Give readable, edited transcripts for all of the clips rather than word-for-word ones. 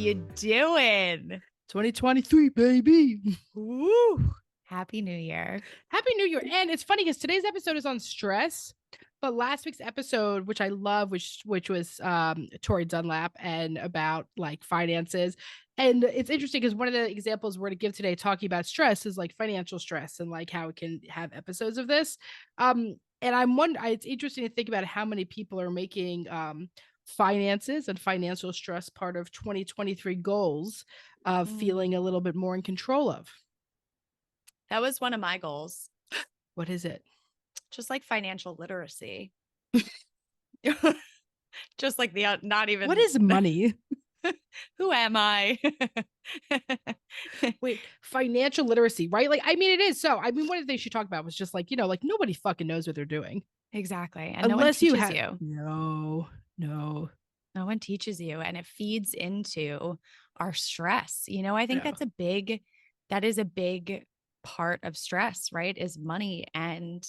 you doing? 2023, baby. Woo! Happy New Year. Happy New Year. And it's funny because today's episode is on stress, but last week's episode, which I love, which was Tori Dunlap and about like finances. And it's interesting because one of the examples we're to give today talking about stress is like financial stress and like how it can have episodes of this. And I'm wondering, it's interesting to think about how many people are making finances and financial stress part of 2023 goals of feeling a little bit more in control of. That was one of my goals. What is it? Just like financial literacy. Just like the not even. What is money? Who am I? Wait, financial literacy, right? Like, I mean, it is. So, I mean, one of the things she talked about was just like, like nobody fucking knows what they're doing. Exactly. And unless no one teaches you. No. No one teaches you. And it feeds into our stress. I think that is a big part of stress, right? Is money and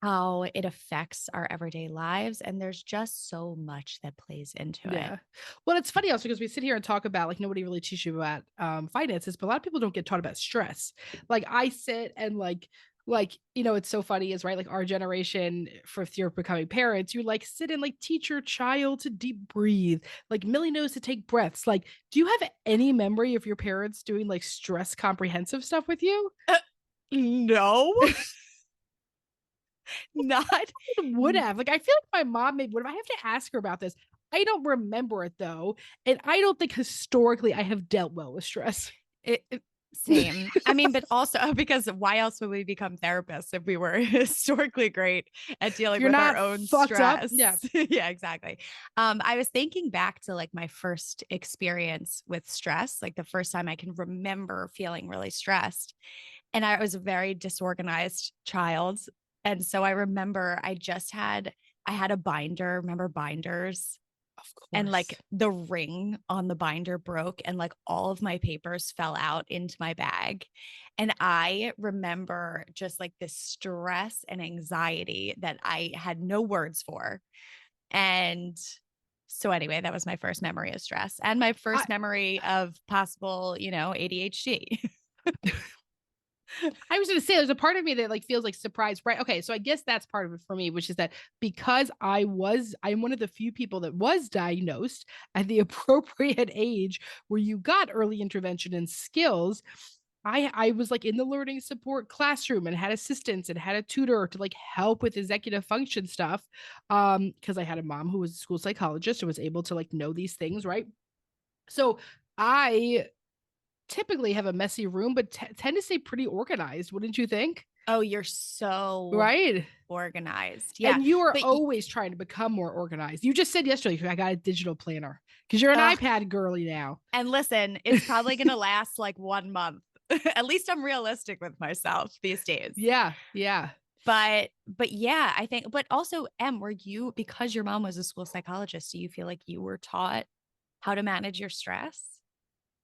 how it affects our everyday lives. And there's just so much that plays into it. Well, it's funny also because we sit here and talk about like nobody really teaches you about finances, but a lot of people don't get taught about stress. Like I sit and like it's so funny is right, like our generation, for if you're becoming parents, you like sit and like teach your child to deep breathe, like Millie knows to take breaths. Like, do you have any memory of your parents doing like stress comprehensive stuff with you? No. Not would have. Like, I feel like my mom maybe would have. I have to ask her about this. I don't remember it though, and I don't think historically I have dealt well with stress. Same. I mean, but also because why else would we become therapists if we were historically great at dealing with our own stress? Yeah. Yeah, exactly. I was thinking back to like my first experience with stress, like the first time I can remember feeling really stressed. And I was a very disorganized child. And so I remember I had a binder, remember binders? Of course. And like the ring on the binder broke and like all of my papers fell out into my bag. And I remember just like this stress and anxiety that I had no words for. And so anyway, that was my first memory of stress and my first memory of possible, ADHD. I was going to say, there's a part of me that like feels like surprised, right? Okay, so I guess that's part of it for me, which is that because I'm one of the few people that was diagnosed at the appropriate age where you got early intervention and skills. I was like in the learning support classroom and had assistants and had a tutor to like help with executive function stuff. Because I had a mom who was a school psychologist and was able to like know these things, right? So I typically have a messy room, but tend to stay pretty organized. Wouldn't you think? Oh, you're so right organized. Yeah. And you are always trying to become more organized. You just said yesterday, I got a digital planner because you're an iPad girly now. And listen, it's probably going to last like 1 month. At least I'm realistic with myself these days. Yeah. But yeah, I think, but also were you, because your mom was a school psychologist, do you feel like you were taught how to manage your stress?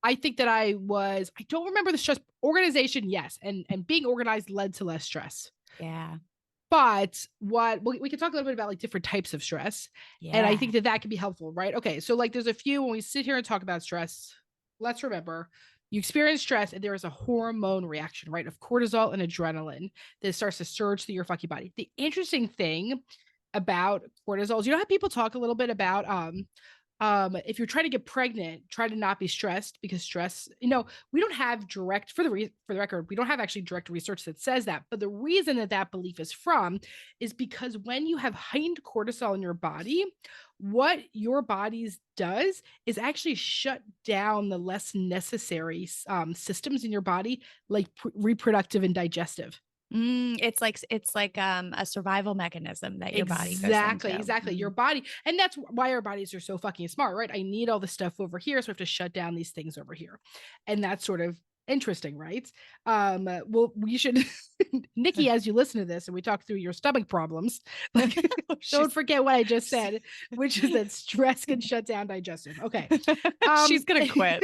I think that I don't remember the stress. Organization, yes. And being organized led to less stress. Yeah. But we can talk a little bit about like different types of stress. Yeah. And I think that can be helpful, right? Okay. So like there's a few, when we sit here and talk about stress, let's remember you experience stress and there is a hormone reaction, right? Of cortisol and adrenaline that starts to surge through your fucking body. The interesting thing about cortisol is, how people talk a little bit about, if you're trying to get pregnant, try to not be stressed, because stress, we don't have direct, for the record, we don't have actually direct research that says that. But the reason that belief is from is because when you have heightened cortisol in your body, what your body does is actually shut down the less necessary systems in your body, like reproductive and digestive. It's like a survival mechanism that your body goes into. Exactly. Your body. And that's why our bodies are so fucking smart, right? I need all the stuff over here, so I have to shut down these things over here. And that's sort of interesting, right? Well, we should, Nikki, as you listen to this and we talk through your stomach problems, like, don't forget what I just said, which is that stress can shut down digestive. Okay. She's gonna quit.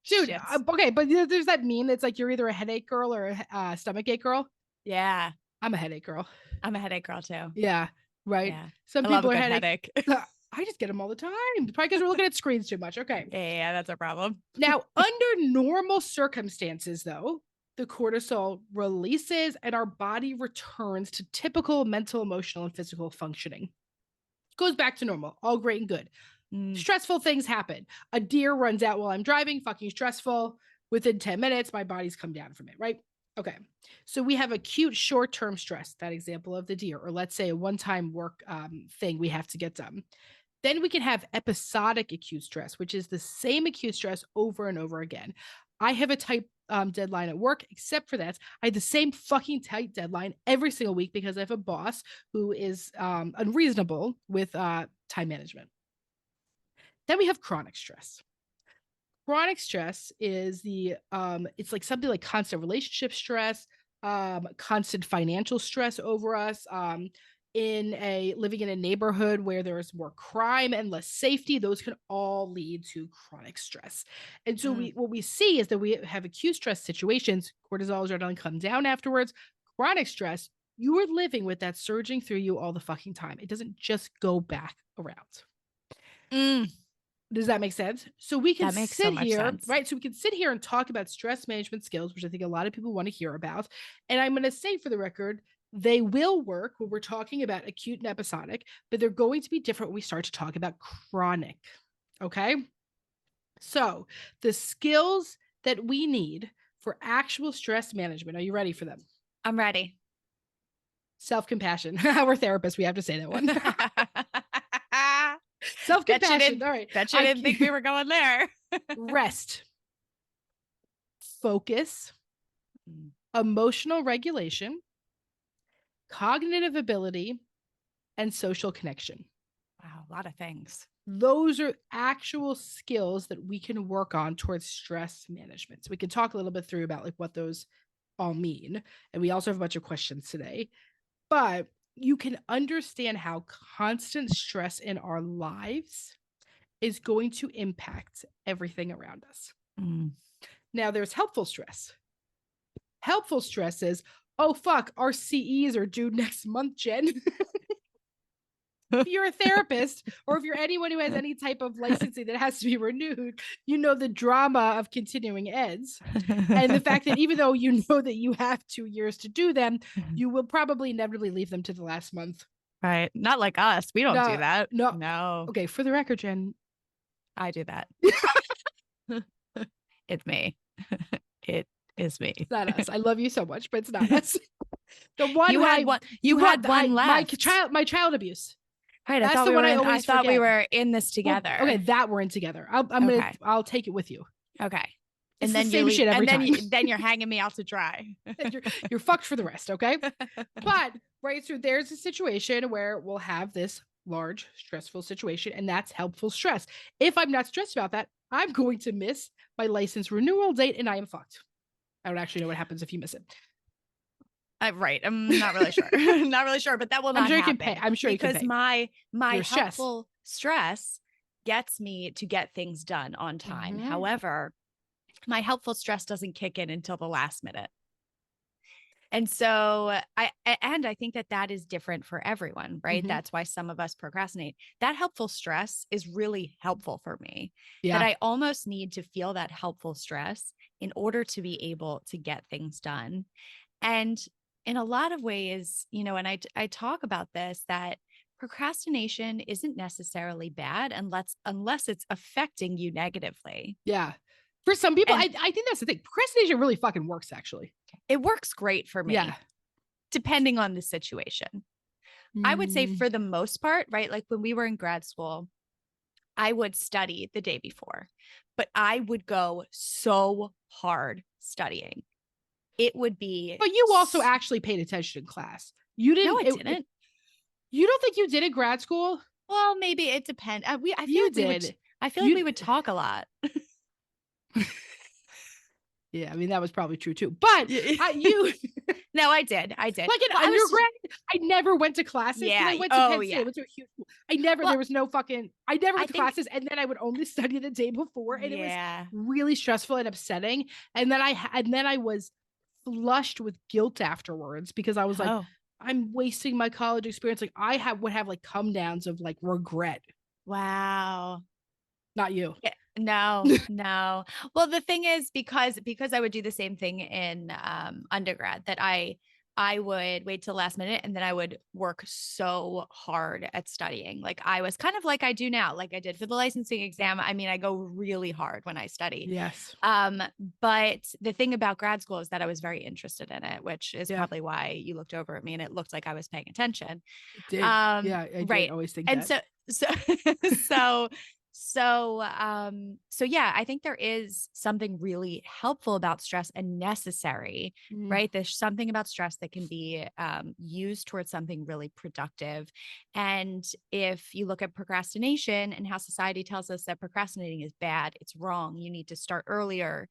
Dude, okay, but there's that meme that's like you're either a headache girl or a stomachache girl. Yeah. I'm a headache girl. I'm a headache girl too. Yeah, right. Yeah. Some people are headache. I just get them all the time. Probably because we're looking at screens too much. Okay. Yeah, that's a problem. Now, under normal circumstances, though, the cortisol releases and our body returns to typical mental, emotional, and physical functioning. Goes back to normal. All great and good. Stressful things happen. A deer runs out while I'm driving. Fucking stressful. Within 10 minutes, my body's come down from it, right? Okay. So we have acute short-term stress, that example of the deer, or let's say a one-time work thing we have to get done. Then we can have episodic acute stress, which is the same acute stress over and over again. I have a tight deadline at work, except for that, I had the same fucking tight deadline every single week because I have a boss who is unreasonable with time management. Then we have chronic stress. Chronic stress is it's like something like constant relationship stress, constant financial stress over us, living in a neighborhood where there is more crime and less safety. Those can all lead to chronic stress. And so what we see is that we have acute stress situations, cortisol, adrenaline come down afterwards. Chronic stress, you are living with that surging through you all the fucking time. It doesn't just go back around. Does that make sense? So we can sit here, right? So we can sit here and talk about stress management skills, which I think a lot of people want to hear about. And I'm going to say for the record, they will work when we're talking about acute and episodic, but they're going to be different when we start to talk about chronic. Okay. So the skills that we need for actual stress management, are you ready for them? I'm ready. Self-compassion. We're therapists. We have to say that one. Self-compassion. All right. Bet you didn't think we were going there. Rest. Focus. Emotional regulation. Cognitive ability. And social connection. Wow, a lot of things. Those are actual skills that we can work on towards stress management. So we can talk a little bit through about like what those all mean. And we also have a bunch of questions today. But you can understand how constant stress in our lives is going to impact everything around us. Now, there's helpful stress. Helpful stress is, oh, fuck, our CEs are due next month, Jen. If you're a therapist or if you're anyone who has any type of licensing that has to be renewed, you know the drama of continuing eds and the fact that even though you know that you have 2 years to do them, you will probably inevitably leave them to the last month. Right. Not like us. We don't do that. No. Okay. For the record, Jen. I do that. It's me. It is me. It's not us. I love you so much, but it's not us. The one you had one left. My child abuse. Right, I thought we were in this together. Well, okay, that we're in together. I'll take it with you. Okay, and then you shit every time. Then you're hanging me out to dry. you're fucked for the rest. Okay, but right, so there's a situation where we'll have this large stressful situation, and that's helpful stress. If I'm not stressed about that, I'm going to miss my license renewal date, and I am fucked. I don't actually know what happens if you miss it. Right. I'm not really sure. Not really sure, but that will not happen. I'm sure you can pay. Because my helpful stress gets me to get things done on time. However, my helpful stress doesn't kick in until the last minute. And so I think that is different for everyone, right? That's why some of us procrastinate. That helpful stress is really helpful for me. That I almost need to feel that helpful stress in order to be able to get things done. And in a lot of ways, you know, and I talk about this, that procrastination isn't necessarily bad unless it's affecting you negatively. Yeah. For some people, I think that's the thing. Procrastination really fucking works, actually. It works great for me. Yeah. Depending on the situation. I would say for the most part, right? Like when we were in grad school, I would study the day before, but I would go so hard studying. It would be. But you also actually paid attention in class. You didn't. No, I didn't. You don't think you did in grad school? Well, maybe it depends. I feel like we would talk a lot. Yeah, I mean, that was probably true too. But No, I did. Like in undergrad, I never went to classes. Yeah. I went to Penn State. I went to a huge school. There was no fucking, I never went to classes. And then I would only study the day before. And it was really stressful and upsetting. And then I was flushed with guilt afterwards because I was like, I'm wasting my college experience. Like would have like come downs of like regret. Wow. Not you. Yeah, no, no. Well, the thing is, because I would do the same thing in undergrad, that I would wait till the last minute and then I would work so hard at studying. Like I was kind of like I do now, like I did for the licensing exam. I mean, I go really hard when I study. Yes. Um, but the thing about grad school is that I was very interested in it, which is Yeah, probably why you looked over at me and it looked like I was paying attention. it did. Yeah, I did Right. always think And that. so so so yeah, I think there is something really helpful about stress and necessary, Mm. right? There's something about stress that can be used towards something really productive. And if you look at procrastination and how society tells us that procrastinating is bad, it's wrong, you need to start earlier.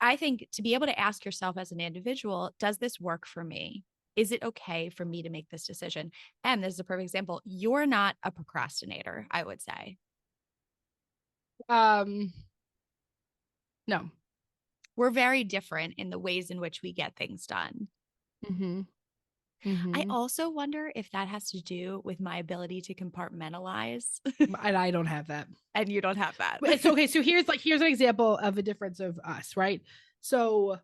I think to be able to ask yourself as an individual, does this work for me? Is it okay for me to make this decision? And this is a perfect example. You're not a procrastinator, I would say. Um, no. We're very different in the ways in which we get things done. Mm-hmm. I Mm-hmm. also wonder if that has to do with my ability to compartmentalize, And I don't have that. and you don't have that. It's okay. So here's an example of a difference of us, right? So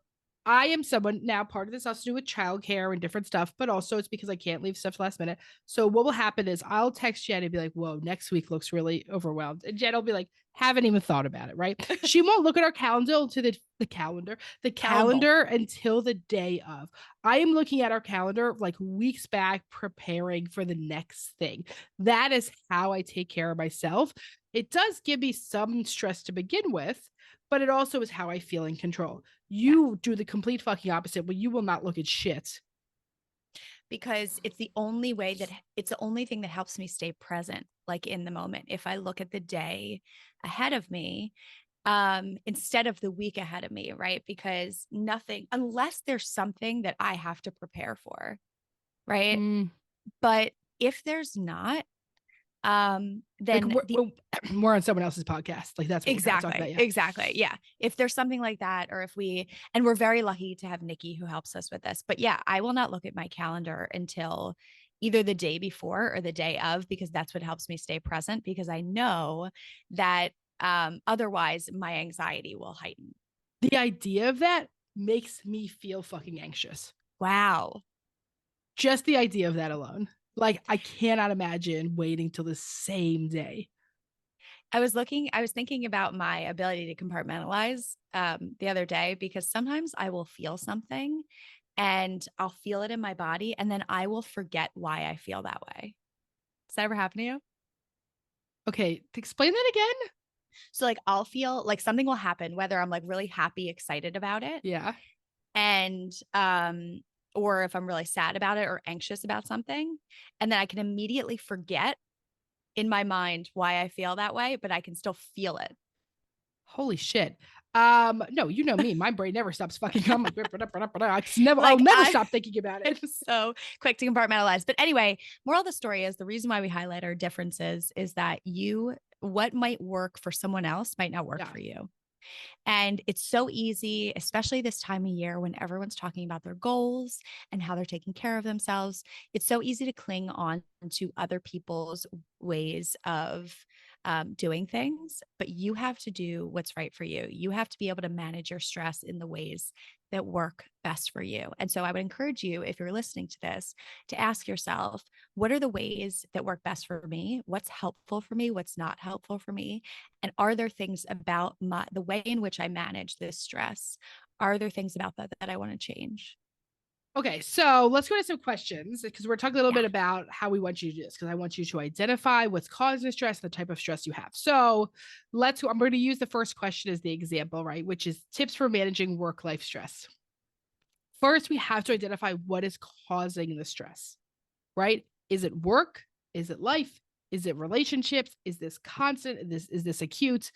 I am someone now, part of this has to do with childcare and different stuff, but also it's because I can't leave stuff last minute. So what will happen is I'll text Jen and be like, whoa, next week looks really overwhelmed. And Jen will be like, haven't even thought about it, right? She won't look at our calendar to the Calendar. calendar until the day of. I am looking at our calendar like weeks back, preparing for the next thing. That is how I take care of myself. It does give me some stress to begin with, but it also is how I feel in control. Yeah. You do the complete fucking opposite, where you will not look at shit. Because it's the only way that it's the only thing that helps me stay present, like in the moment. If I look at the day ahead of me, instead of the week ahead of me, right? Because nothing, unless there's something that I have to prepare for, right? Mm, But if there's not, like then the we're on someone else's podcast. Like that's what we're kind of talking exactly, about. Yeah. exactly. Yeah. If there's something like that, or if we, and we're very lucky to have Nikki who helps us with this. But yeah, I will not look at my calendar until either the day before or the day of, because that's what helps me stay present, because I know that otherwise my anxiety will heighten. The idea of that makes me feel fucking anxious. Wow. Just the idea of that alone. Like I cannot imagine waiting till the same day. I was thinking about my ability to compartmentalize the other day, because sometimes I will feel something and I'll feel it in my body and then I will forget why I feel that way. Does that ever happen to you? Okay, explain that again. So like I'll feel like something will happen, whether I'm like really happy, excited about it, Yeah. and or if I'm really sad about it or anxious about something, and then I can immediately forget in my mind why I feel that way, but I can still feel it. Holy shit. No, you know me. My brain never stops fucking. I'm like, I'll Like never I stop thinking about I'm it. so quick to compartmentalize. But anyway, moral of the story is the reason why we highlight our differences is that what might work for someone else might not work Yeah. for you. And it's so easy, especially this time of year when everyone's talking about their goals and how they're taking care of themselves. It's so easy to cling on to other people's ways of doing things, but you have to do what's right for you. You have to be able to manage your stress in the ways that work best for you. And so I would encourage you, if you're listening to this, to ask yourself, what are the ways that work best for me? What's helpful for me? What's not helpful for me? And are there things about the way in which I manage this stress? Are there things about that I want to change? Okay, so let's go to some questions because we're talking a little Yeah. bit about how we want you to do this because I want you to identify what's causing the stress, the type of stress you have. So I'm going to use the first question as the example, right? Which is tips for managing work-life stress. First, we have to identify what is causing the stress, right? Is it work? Is it life? Is it relationships? Is this constant? Is this acute?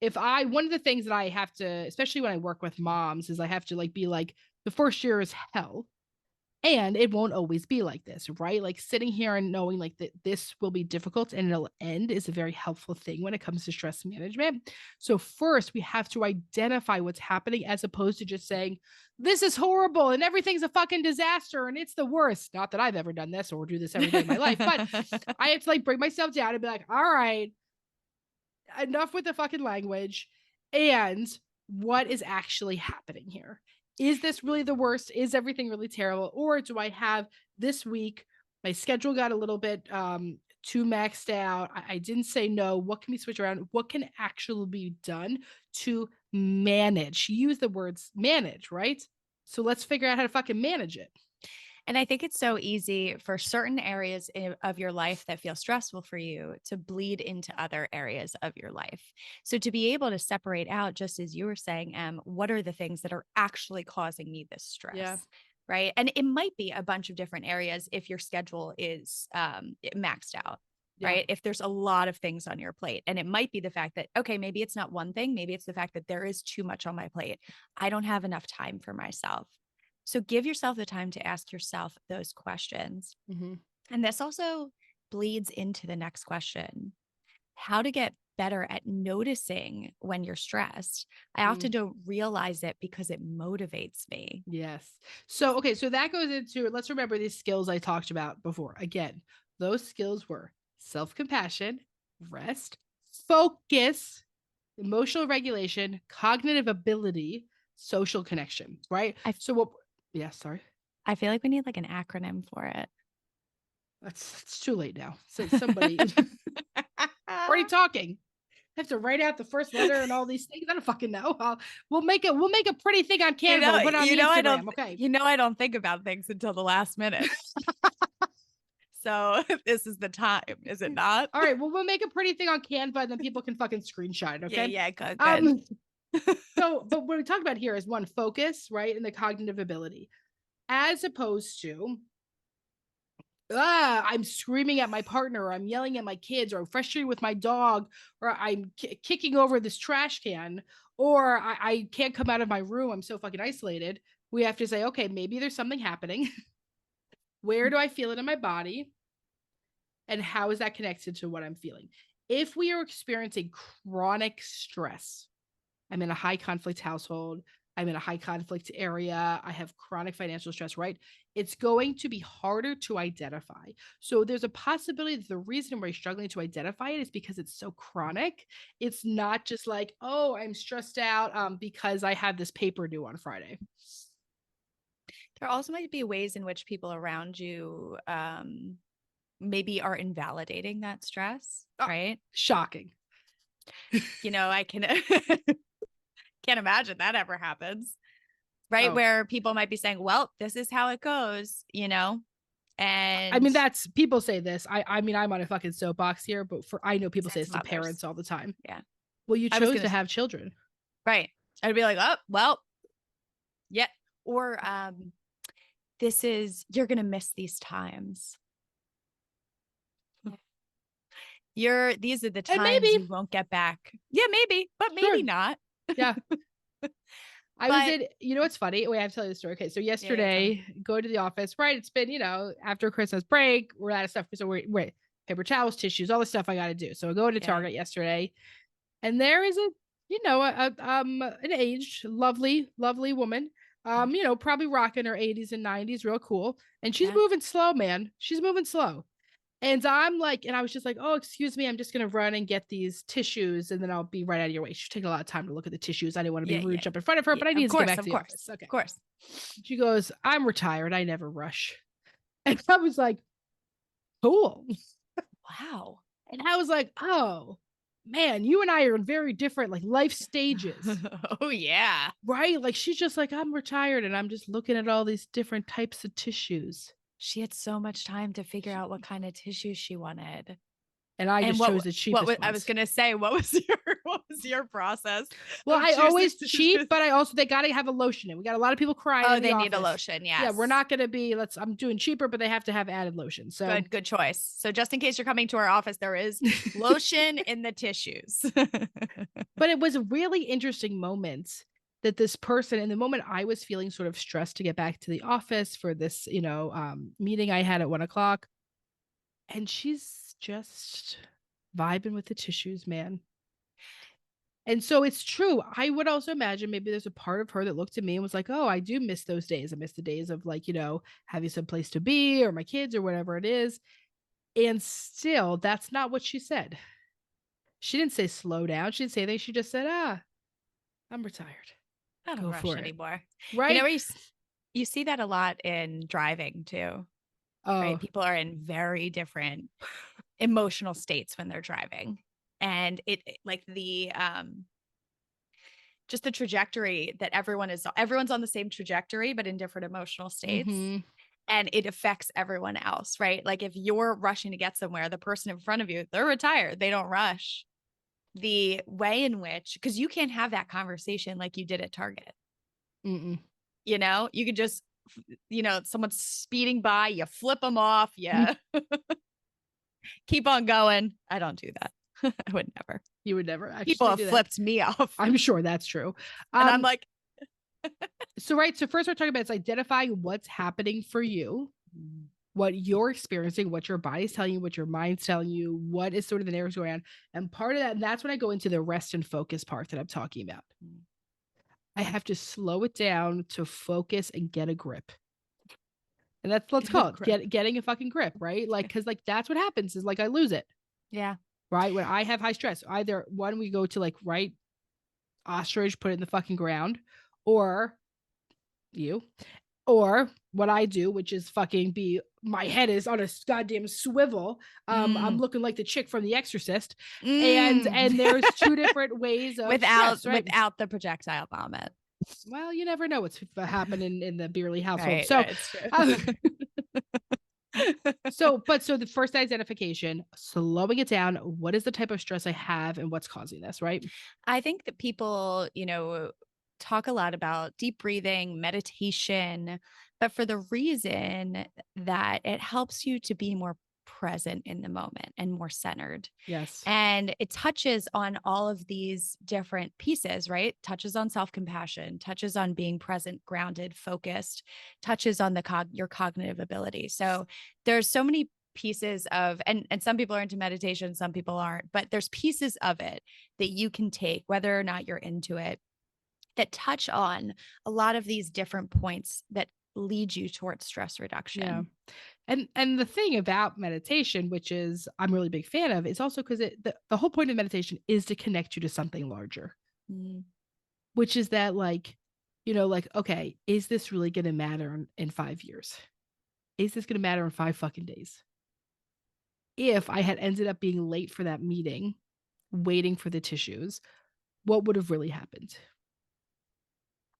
One of the things that I have to, especially when I work with moms, is I have to be like, the first year is hell. And it won't always be like this, right? Like sitting here and knowing like that this will be difficult and it'll end is a very helpful thing when it comes to stress management. So first we have to identify what's happening as opposed to just saying, this is horrible and everything's a fucking disaster and it's the worst. Not that I've ever done this or do this every day of my life, but I have to bring myself down and be like, all right, enough with the fucking language. And what is actually happening here? Is this really the worst? Is everything really terrible? Or do I have this week, my schedule got a little bit too maxed out. I didn't say no. What can we switch around? What can actually be done to manage? Use the words manage, right? So let's figure out how to fucking manage it. And I think it's so easy for certain areas of your life that feel stressful for you to bleed into other areas of your life. So to be able to separate out, just as you were saying, what are the things that are actually causing me this Yeah. stress? Right. And it might be a bunch of different areas if your schedule is maxed out. Yeah. Right. If there's a lot of things on your plate, and it might be the fact that, okay, maybe it's not one thing. Maybe it's the fact that there is too much on my plate. I don't have enough time for myself. So give yourself the time to ask yourself those questions. Mm-hmm. And this also bleeds into the next question: how to get better at noticing when you're stressed. I often don't realize it because it motivates me. Yes. So, okay. So that goes into, let's remember these skills I talked about before. Again, those skills were self-compassion, rest, focus, emotional regulation, cognitive ability, social connection, right? I, So what, yeah, sorry. I feel like we need like an acronym for it. It's too late now. So somebody already talking. I have to write out the first letter and all these things. I don't fucking know. We'll make a pretty thing on Canva. We'll put it on the Instagram. Okay. I don't think about things until the last minute. So this is the time, is it not? All right. Well, we'll make a pretty thing on Canva and then people can fucking screenshot it. Okay. Yeah. Good. So, but what we talk about here is one, focus, right? And the cognitive ability, as opposed to, I'm screaming at my partner, or I'm yelling at my kids, or I'm frustrated with my dog, or I'm kicking over this trash can, or I can't come out of my room. I'm so fucking isolated. We have to say, okay, maybe there's something happening. Where do I feel it in my body? And how is that connected to what I'm feeling? If we are experiencing chronic stress, I'm in a high conflict household, I'm in a high conflict area, I have chronic financial stress, right? It's going to be harder to identify. So there's a possibility that the reason we're struggling to identify it is because it's so chronic. It's not just like, oh, I'm stressed out because I have this paper due on Friday. There also might be ways in which people around you maybe are invalidating that stress, right? Shocking. I can can't imagine that ever happens, right? Oh. Where people might be saying, well, this is how it goes, and I mean, that's, people say this. I mean, I'm on a fucking soapbox here, but I know people say this to parents all the time. Yeah. Well, you chose to have children. Right. I'd be like, oh, well, yeah. Or you're going to miss these times. These are the times you won't get back. Yeah, maybe, but maybe not. Yeah. I was in, what's funny? Wait, I have to tell you the story. Okay. So yesterday, go to the office, right? It's been, after Christmas break, we're out of stuff. So we're paper towels, tissues, all the stuff I got to do. So I go to Target yesterday, and there is an aged, lovely woman, probably rocking her 80s and 90s, real cool. And she's moving slow, man. She's moving slow. And I'm like, and I was just like, oh, excuse me, I'm just going to run and get these tissues and then I'll be right out of your way. She's taking a lot of time to look at the tissues. I didn't want to be rude up in front of her, but I need to get back to the office. Okay. Of course. She goes, I'm retired. I never rush. And I was like, cool. Wow. And I was like, oh, man, you and I are in very different like life stages. Oh, yeah. Right? Like she's just like, I'm retired and I'm just looking at all these different types of tissues. She had so much time to figure out what kind of tissues she wanted. And I just chose the cheapest ones. I was going to say, what was your process? Well, I always cheap, but they got to have a lotion in. We got a lot of people crying. Oh, they need a lotion. Yes. Yeah. We're not going to be, I'm doing cheaper, but they have to have added lotion. So good choice. So just in case you're coming to our office, there is lotion in the tissues. But it was a really interesting moment that this person, in the moment I was feeling sort of stressed to get back to the office for this, meeting I had at 1:00, and she's just vibing with the tissues, man. And so it's true. I would also imagine maybe there's a part of her that looked at me and was like, oh, I do miss those days. I miss the days of like, having some place to be or my kids or whatever it is. And still, that's not what she said. She didn't say slow down. She didn't say anything. She just said, I'm retired. I don't Go rush for it. anymore. You know, Right? where you see that a lot in driving too, right? Oh, People are in very different emotional states when they're driving. And like the just the trajectory that everyone's on the same trajectory, but in different emotional states. mm-hmm. And it affects everyone else, right? Like if you're rushing to get somewhere, the person in front of you, they're retired, they don't rush. The way in which, because you can't have that conversation like you did at Target. Mm-mm. You could just, someone's speeding by, you flip them off, you keep on going. I don't do that. I would never. You would never People actually have do that. flipped me off. I'm sure that's true. And I'm like, So right. So first we're talking about it's identifying what's happening for you, what you're experiencing, what your body's telling you, what your mind's telling you, what is sort of the narratives going on. And part of that, and that's when I go into the rest and focus part that I'm talking about. I have to slow it down to focus and get a grip. And that's, let's call it getting a fucking grip, right? Like, cause like that's what happens is like I lose it. yeah. Right. When I have high stress, either one, we go to like, right, ostrich, put it in the fucking ground, or you, or what I do, which is fucking be my head is on a goddamn swivel. I'm looking like the chick from The Exorcist, and there's two different ways of stress, right? Without the projectile vomit. Well, you never know what's happening in the Beerly household. Right, So, right, it's true. So the first identification, slowing it down. What is the type of stress I have, and what's causing this, right? I think that people, talk a lot about deep breathing, meditation, but for the reason that it helps you to be more present in the moment and more centered. Yes. And it touches on all of these different pieces, right? Touches on self-compassion, touches on being present, grounded, focused, touches on your cognitive ability. So there's so many pieces of, and some people are into meditation, some people aren't, but there's pieces of it that you can take, whether or not you're into it, that touch on a lot of these different points that lead you towards stress reduction. Yeah. And the thing about meditation, which is I'm really big fan of, is also because the whole point of meditation is to connect you to something larger, which is that like, like, okay, is this really going to matter in 5 years? Is this going to matter in 5 fucking days? If I had ended up being late for that meeting, waiting for the tissues, what would have really happened?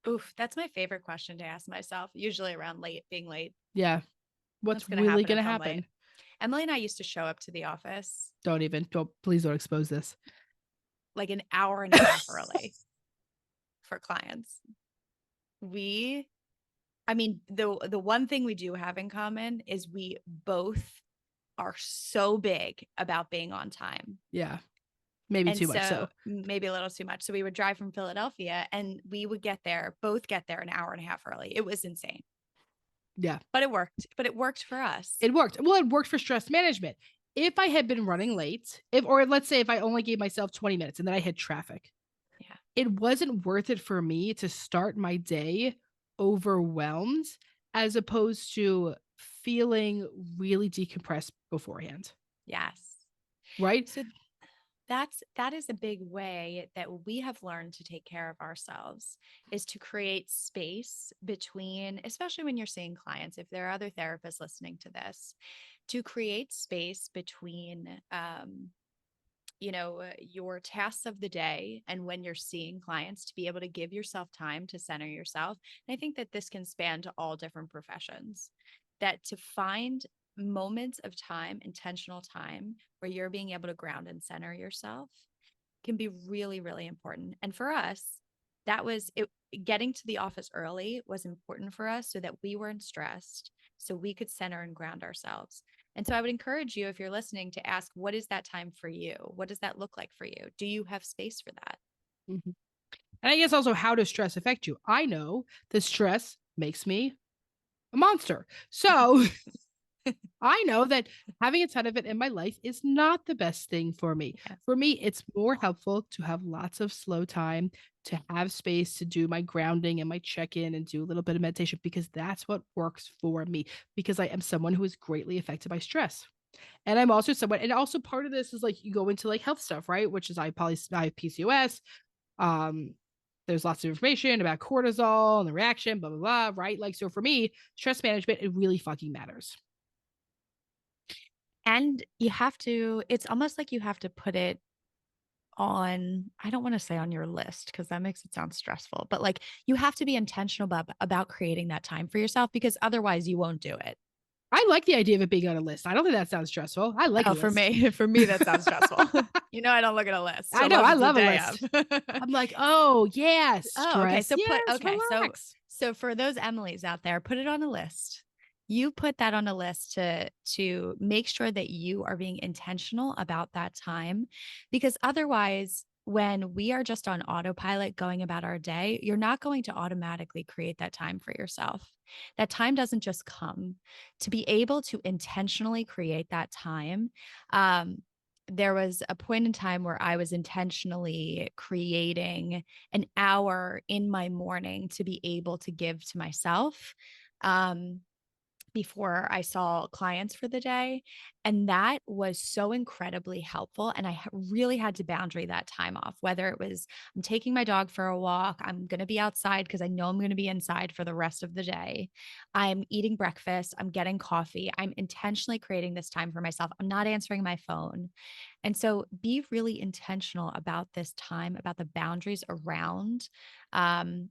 Oof, that's my favorite question to ask myself, usually around being late. Yeah. What's really going to happen? Emmalee and I used to show up to the office. Please don't expose this. Like an hour and a half early for clients. The one thing we do have in common is we both are so big about being on time. Yeah. Maybe too much. So maybe a little too much. So we would drive from Philadelphia and we would both get there an hour and a half early. It was insane. Yeah. But it worked. But it worked for us. It worked. Well, it worked for stress management. If I had been running late, or let's say if I only gave myself 20 minutes and then I hit traffic, it wasn't worth it for me to start my day overwhelmed as opposed to feeling really decompressed beforehand. Yes. Right? So that is a big way that we have learned to take care of ourselves, is to create space between, especially when you're seeing clients, if there are other therapists listening to this, to create space between your tasks of the day and when you're seeing clients, to be able to give yourself time to center yourself. And I think that this can span to all different professions, that to find moments of time, intentional time, where you're being able to ground and center yourself can be really, really important. And for us, that was it. Getting to the office early was important for us so that we weren't stressed, so we could center and ground ourselves. And so I would encourage you, if you're listening, to ask, what is that time for you? What does that look like for you? Do you have space for that? Mm-hmm. And I guess also, how does stress affect you? I know that stress makes me a monster. So I know that having a ton of it in my life is not the best thing for me. Yeah. For me, it's more helpful to have lots of slow time, to have space to do my grounding and my check-in and do a little bit of meditation, because that's what works for me, because I am someone who is greatly affected by stress. And I'm also someone, and also part of this is like you go into like health stuff, right? Which is I have PCOS. Um, there's lots of information about cortisol and the reaction, blah, blah, blah, right? Like, so for me, stress management, it really fucking matters. And you have to, it's almost like you have to put it on, I don't want to say on your list because that makes it sound stressful, but like you have to be intentional about creating that time for yourself because otherwise you won't do it. I like the idea of it being on a list. I don't think that sounds stressful. I like a Oh, list. for me, that sounds stressful. I don't look at a list I know. unless I it's a love a day list. of. I'm like, oh, yeah, Oh, okay. stress. Yes, Okay. relax. So for those Emily's out there, put it on a list. You put that on a list to make sure that you are being intentional about that time because otherwise when we are just on autopilot going about our day, you're not going to automatically create that time for yourself. That time doesn't just come. To be able to intentionally create that time, there was a point in time where I was intentionally creating an hour in my morning to be able to give to myself. Um, before I saw clients for the day. And that was so incredibly helpful. And really had to boundary that time off, whether it was I'm taking my dog for a walk, I'm going to be outside because I know I'm going to be inside for the rest of the day. I'm eating breakfast, I'm getting coffee, I'm intentionally creating this time for myself. I'm not answering my phone. And so be really intentional about this time, about the boundaries around um,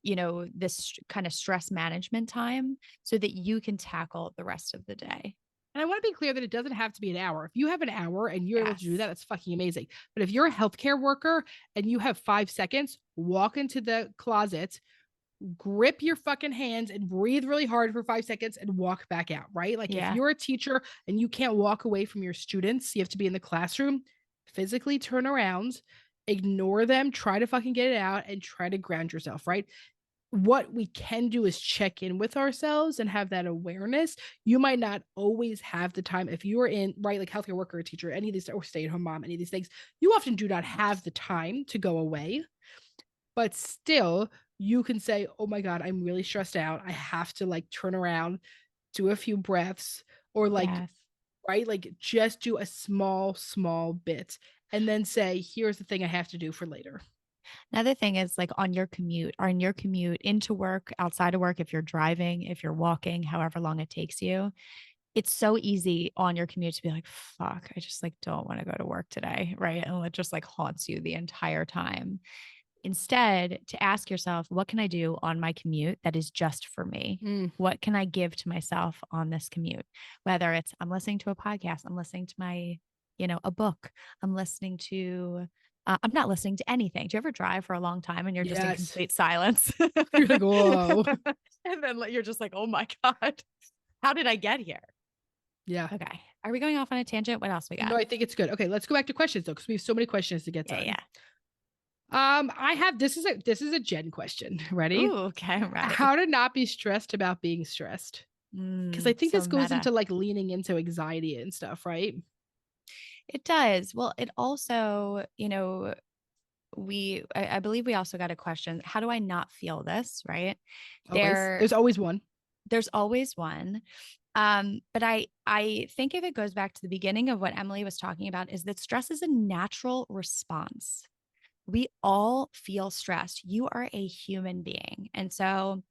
this kind of stress management time so that you can tackle the rest of the day. And I want to be clear that it doesn't have to be an hour. If you have an hour and you're able to do that, Yes. that's fucking amazing. But if you're a healthcare worker and you have 5 seconds, walk into the closet, grip your fucking hands and breathe really hard for 5 seconds and walk back out, right? Like if Yeah. you're a teacher and you can't walk away from your students, you have to be in the classroom, physically turn around, ignore them, try to fucking get it out and try to ground yourself, right? What we can do is check in with ourselves and have that awareness. You might not always have the time if you are in, right, like healthcare worker or teacher, any of these, or stay at home mom, any of these things, you often do not have the time to go away. But still, you can say, oh my God, I'm really stressed out. I have to like turn around, do a few breaths, or like, Yes. right, like just do a small bit and then say, here's the thing I have to do for later. Another thing is like on your commute into work, outside of work, if you're driving, if you're walking, however long it takes you, it's so easy on your commute to be like, fuck, I just like don't want to go to work today. Right. And it just like haunts you the entire time. Instead, to ask yourself, what can I do on my commute that is just for me? Mm, What can I give to myself on this commute? Whether it's I'm listening to a podcast, I'm listening to a book, I'm not listening to anything. Do you ever drive for a long time and you're just in yes. complete silence? You're like, whoa. And then you're just like, oh my God, how did I get here? Yeah. Okay. Are we going off on a tangent? What else we No, got? I think it's good. Okay, let's go back to questions though, because we have so many questions to get Yeah, done. yeah. I have this is a Jen question. Ready? Ooh, okay, I'm ready. How to not be stressed about being stressed. Because I think So this goes meta. into like leaning into anxiety and stuff, right? It does. Well, it also, I believe we also got a question. How do I not feel this? Right. Always. There, There's always one. there's always one. But I think if it goes back to the beginning of what Emily was talking about, is that stress is a natural response. We all feel stressed. You are a human being. And so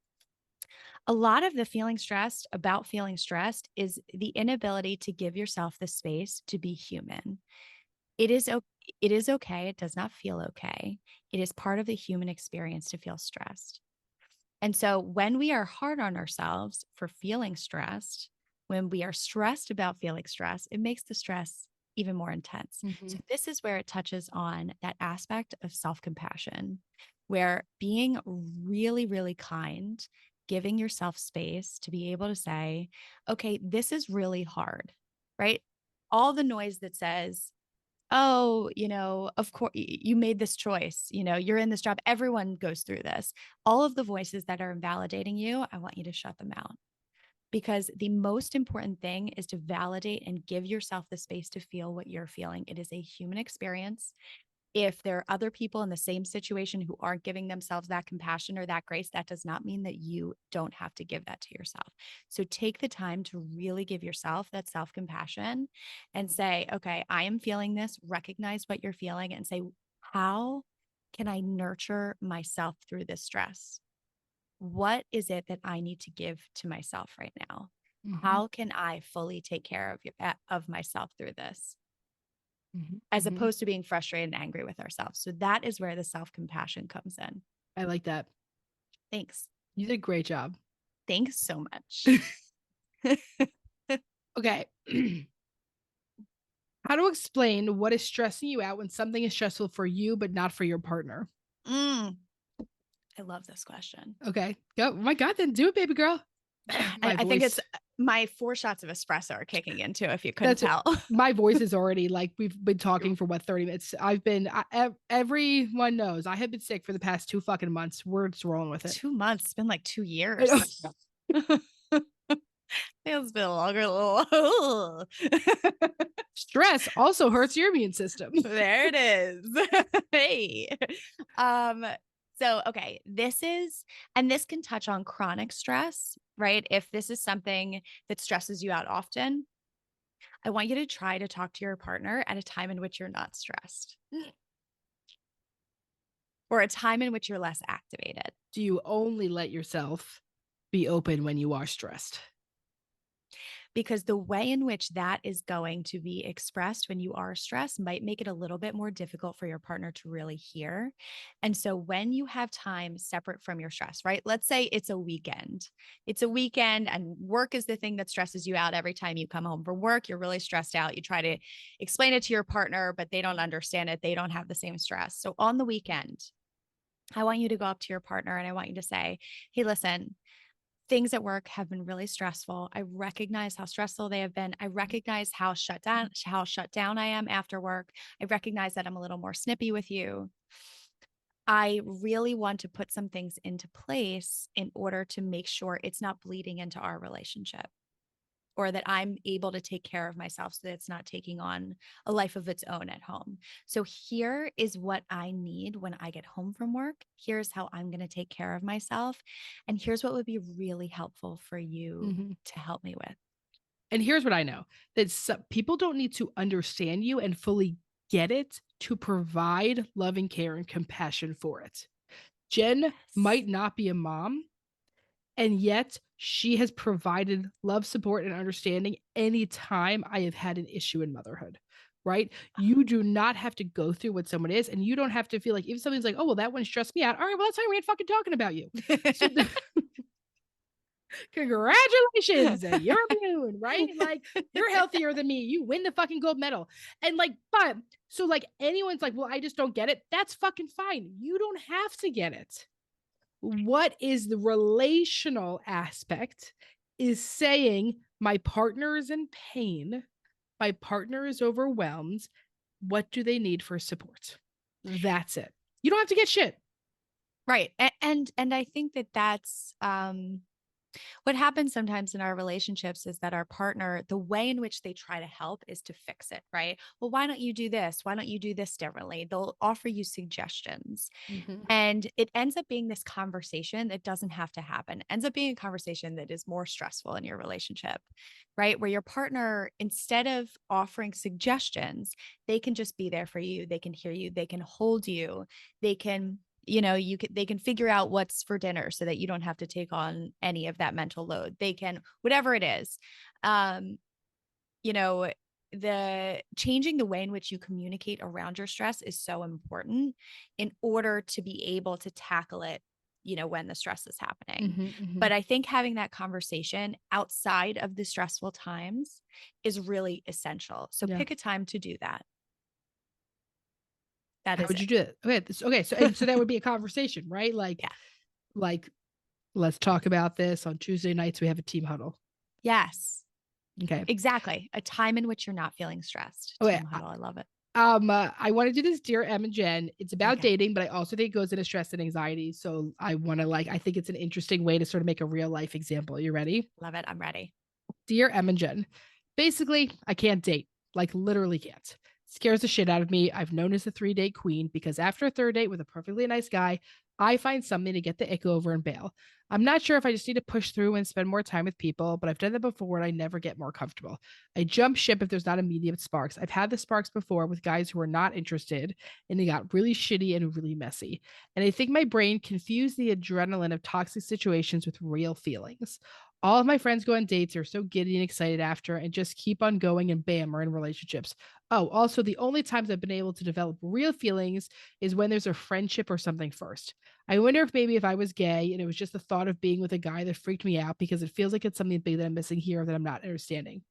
a lot of the feeling stressed is the inability to give yourself the space to be human. It is o it is okay, it does not feel okay. It is part of the human experience to feel stressed. And so when we are hard on ourselves for feeling stressed, when we are stressed about feeling stressed, it makes the stress even more intense. Mhm. So this is where it touches on that aspect of self-compassion, where being really, really kind, giving yourself space to be able to say, okay, this is really hard, right? All the noise that says, oh, of course you made this choice, you're in this job. Everyone goes through this. All of the voices that are invalidating you, I want you to shut them out because the most important thing is to validate and give yourself the space to feel what you're feeling. It is a human experience. If there are other people in the same situation who aren't giving themselves that compassion or that grace, that does not mean that you don't have to give that to yourself. So take the time to really give yourself that self-compassion and say, okay, I am feeling this, recognize what you're feeling and say, how can I nurture myself through this stress? What is it that I need to give to myself right now? Mm-hmm. How can I fully take care of myself through this? Mm-hmm. As Mm-hmm. opposed to being frustrated and angry with ourselves. So that is where the self-compassion comes in. I like that. Thanks. You did a great job. Thanks so much. Okay. How to explain what is stressing you out when something is stressful for you, but not for your partner? I love this question. Okay. Go. Oh my God, then do it, baby girl. My I think voice. it's my 4 shots of espresso are kicking in too, if you couldn't That's it. tell. My voice is already like we've been talking for what 30 minutes. Everyone knows I have been sick for the past 2 fucking months. We're just rolling with it. 2 months. It's been like 2 I know. years. It's been longer. Little. Stress also hurts your immune system. There it is. Hey. So okay, this can touch on chronic stress, right? If this is something that stresses you out often, I want you to try to talk to your partner at a time in which you're not stressed or a time in which you're less activated. Do you only let yourself be open when you are stressed? Because the way in which that is going to be expressed when you are stressed might make it a little bit more difficult for your partner to really hear. And so when you have time separate from your stress, right? Let's say it's a weekend. It's a weekend and work is the thing that stresses you out every time you come home from work. You're really stressed out. You try to explain it to your partner, but they don't understand it. They don't have the same stress. So on the weekend, I want you to go up to your partner and I want you to say, hey, listen, things at work have been really stressful. I recognize how stressful they have been. I recognize how shut down I am after work. I recognize that I'm a little more snippy with you. I really want to put some things into place in order to make sure it's not bleeding into our relationship or that I'm able to take care of myself so that it's not taking on a life of its own at home. So here is what I need when I get home from work. Here's how I'm going to take care of myself. And here's what would be really helpful for you Mm-hmm. to help me with. And here's what I know that people don't need to understand you and fully get it to provide loving care and compassion for it. Jen Yes. might not be a mom, and yet she has provided love, support, and understanding anytime I have had an issue in motherhood, right? You do not have to go through what someone is, and you don't have to feel like if something's like, oh, well, that one stressed me out. All right, well, that's why we ain't fucking talking about you. So congratulations, you're immune, right? Like you're healthier than me. You win the fucking gold medal. And like, but so like anyone's like, well, I just don't get it. That's fucking fine. You don't have to get it. What is the relational aspect is saying my partner is in pain, my partner is overwhelmed. What do they need for support? That's it. You don't have to get shit. Right. And I think that that's what happens sometimes in our relationships is that our partner, the way in which they try to help is to fix it, right? Well, why don't you do this? Why don't you do this differently? They'll offer you suggestions. Mm-hmm. And it ends up being this conversation that doesn't have to happen. It ends up being a conversation that is more stressful in your relationship, right? Where your partner, instead of offering suggestions, they can just be there for you. They can hear you. They can hold you. They can, they can figure out what's for dinner so that you don't have to take on any of that mental load. They can, whatever it is. Um, you know, the changing the way in which you communicate around your stress is so important in order to be able to tackle it, when the stress is happening. Mm-hmm, mm-hmm. But I think having that conversation outside of the stressful times is really essential. So Yeah. pick a time to do that. That How is would it. you do it? Okay. So that would be a conversation, right? Yeah. Like, let's talk about this on Tuesday nights. We have a team huddle. Yes. Okay. Exactly. A time in which you're not feeling stressed. Okay. Team huddle. I love it. I want to do this, dear Em and Jen. It's about Okay. dating, but I also think it goes into stress and anxiety. So I want to I think it's an interesting way to sort of make a real life example. You ready? Love it. I'm ready. Dear Em and Jen, basically, I can't date, like literally can't. Scares the shit out of me. I've known as a 3-date queen because after a third date with a perfectly nice guy, I find something to get the ick over and bail. I'm not sure if I just need to push through and spend more time with people, but I've done that before and I never get more comfortable. I jump ship if there's not immediate sparks. I've had the sparks before with guys who are not interested and they got really shitty and really messy. And I think my brain confused the adrenaline of toxic situations with real feelings. All of my friends go on dates, are so giddy and excited after, and just keep on going, and bam, are in relationships. Oh, also, the only times I've been able to develop real feelings is when there's a friendship or something first. I wonder if maybe if I was gay and it was just the thought of being with a guy that freaked me out because it feels like it's something big that I'm missing here that I'm not understanding.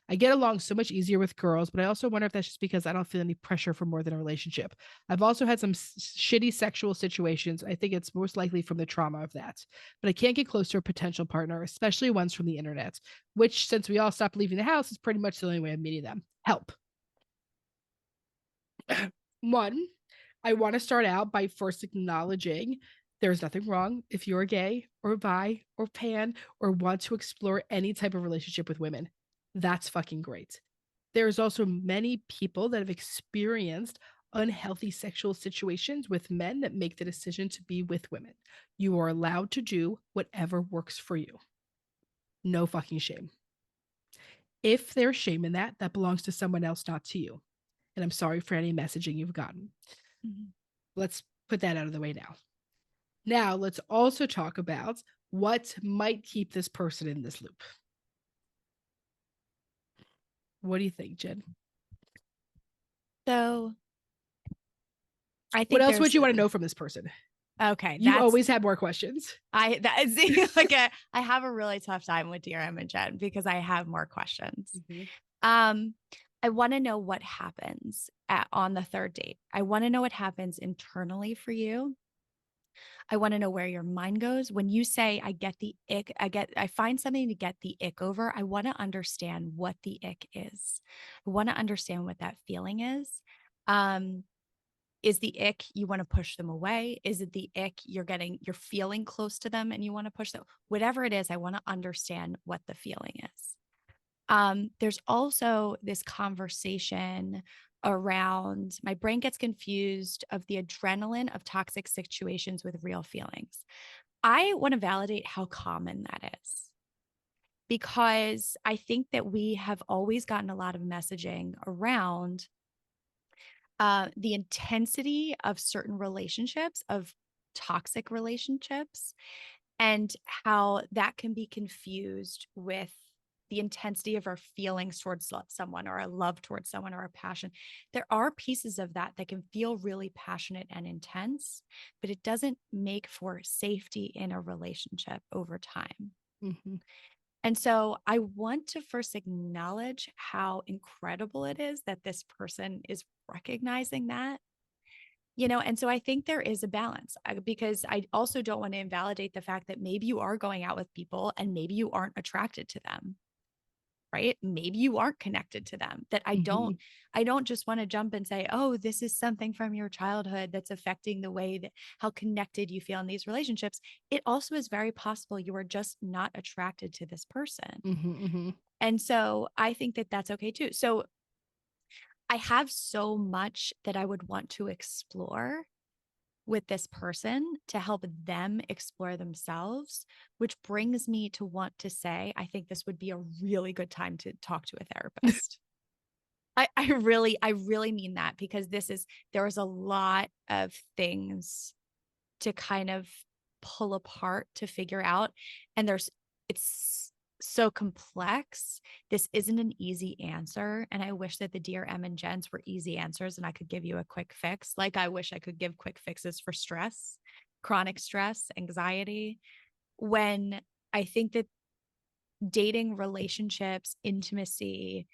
I get along so much easier with girls, but I also wonder if that's just because I don't feel any pressure for more than a relationship. I've also had some shitty sexual situations. I think it's most likely from the trauma of that. But I can't get close to a potential partner, especially ones from the internet, which, since we all stopped leaving the house, is pretty much the only way of meeting them. Help. One, I want to start out by first acknowledging there's nothing wrong if you're gay or bi or pan or want to explore any type of relationship with women. That's fucking great. There's also many people that have experienced unhealthy sexual situations with men that make the decision to be with women. You are allowed to do whatever works for you. No fucking shame. If there's shame in that, that belongs to someone else, not to you. And I'm sorry for any messaging you've gotten. Mm-hmm. Let's put that out of the way now. Now, let's also talk about what might keep this person in this loop. What do you think, Jen? So I think what else would you want to know from this person? Okay. You always have more questions. I have a really tough time with Dear Emma and Jen because I have more questions. Mm-hmm. I want to know what happens on the third date. I want to know what happens internally for you. I want to know where your mind goes when you say, I get the ick. I find something to get the ick over. I want to understand what the ick is. I want to understand what that feeling is. Is the ick you want to push them away? Is it the ick you're feeling close to them and you want to push them? Whatever it is, I want to understand what the feeling is. There's also this conversation around my brain gets confused of the adrenaline of toxic situations with real feelings. I want to validate how common that is because I think that we have always gotten a lot of messaging around the intensity of certain relationships, of toxic relationships, and how that can be confused with the intensity of our feelings towards someone or our love towards someone or our passion. There are pieces of that that can feel really passionate and intense, but it doesn't make for safety in a relationship over time. Mm-hmm. And so I want to first acknowledge how incredible it is that this person is recognizing that, and so I think there is a balance because I also don't want to invalidate the fact that maybe you are going out with people and maybe you aren't attracted to them, right? Maybe you aren't connected to them. That I don't just want to jump and say, oh, this is something from your childhood that's affecting the way that how connected you feel in these relationships. It also is very possible you are just not attracted to this person. And so I think that that's okay too. So I have so much that I would want to explore with this person to help them explore themselves, which brings me to want to say, I think this would be a really good time to talk to a therapist. I really mean that because there is a lot of things to kind of pull apart to figure out. And it's so complex. This isn't an easy answer. And I wish that the Dear Em and Jens were easy answers and I could give you a quick fix. Like I wish I could give quick fixes for stress, chronic stress, anxiety. When I think that dating, relationships, intimacy,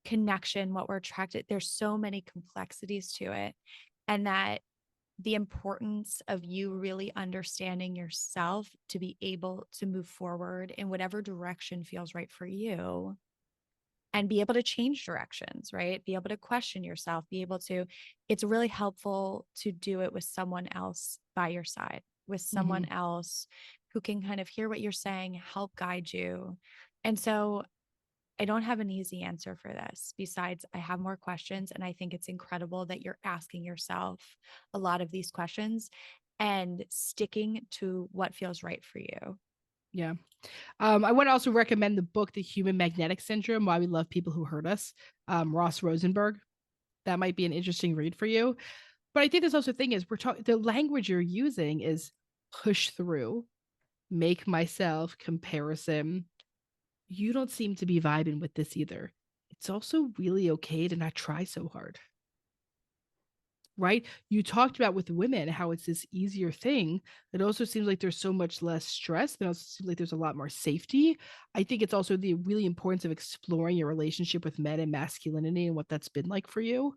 connection, what we're attracted, there's so many complexities to it. And that the importance of you really understanding yourself to be able to move forward in whatever direction feels right for you and be able to change directions, right? Be able to question yourself, it's really helpful to do it with someone else by your side, with someone else who can kind of hear what you're saying, help guide you. And so I don't have an easy answer for this. Besides, I have more questions. And I think it's incredible that you're asking yourself a lot of these questions and sticking to what feels right for you. Yeah. I want to also recommend the book, The Human Magnetic Syndrome, Why We Love People Who Hurt Us, Ross Rosenberg. That might be an interesting read for you. But I think this also thing is we're talking, the language you're using is push through, make myself, comparison. You don't seem to be vibing with this either. It's also really okay to not try so hard. Right? You talked about with women how it's this easier thing. It also seems like there's so much less stress. It also seems like there's a lot more safety. I think it's also the really importance of exploring your relationship with men and masculinity and what that's been like for you.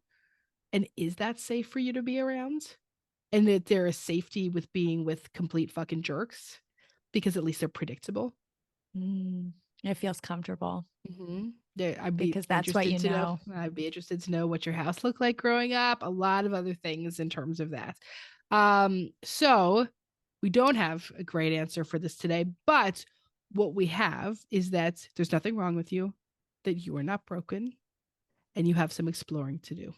And is that safe for you to be around? And that there is safety with being with complete fucking jerks because at least they're predictable. It feels comfortable Mm-hmm. Yeah, I'd be because that's what interested you to know. know. I'd be interested to know what your house looked like growing up. A lot of other things in terms of that. So we don't have a great answer for this today, but what we have is that there's nothing wrong with you, that you are not broken, and you have some exploring to do.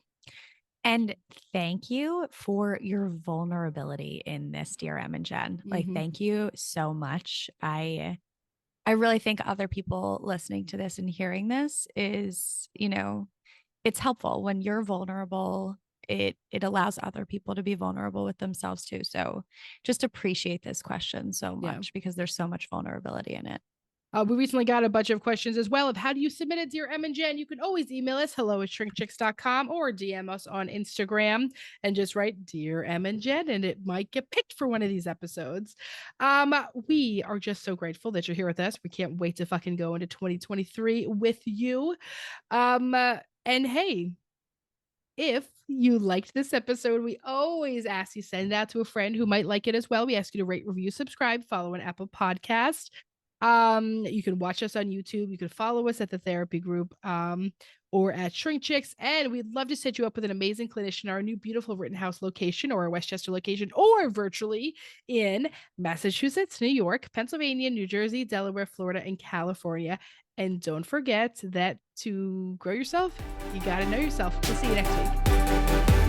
And thank you for your vulnerability in this, dear Em and Jen. Like, Mm-hmm. thank you so much. I really think other people listening to this and hearing this is, it's helpful when you're vulnerable. It allows other people to be vulnerable with themselves too. So just appreciate this question so Yeah. much because there's so much vulnerability in it. We recently got a bunch of questions as well of how do you submit it, dear Em and Jen? You can always email us hello@shrinkchicks.com or DM us on Instagram and just write dear Em and Jen, and it might get picked for one of these episodes. We are just so grateful that you're here with us. We can't wait to fucking go into 2023 with you. And hey, if you liked this episode, we always ask you send it out to a friend who might like it as well. We ask you to rate, review, subscribe, follow an Apple Podcast. You can watch us on YouTube. You can follow us at the therapy group, or at ShrinkChicks. And we'd love to set you up with an amazing clinician, our new beautiful Rittenhouse location or our Westchester location, or virtually in Massachusetts, New York, Pennsylvania, New Jersey, Delaware, Florida, and California. And don't forget that to grow yourself, you got to know yourself. We'll see you next week.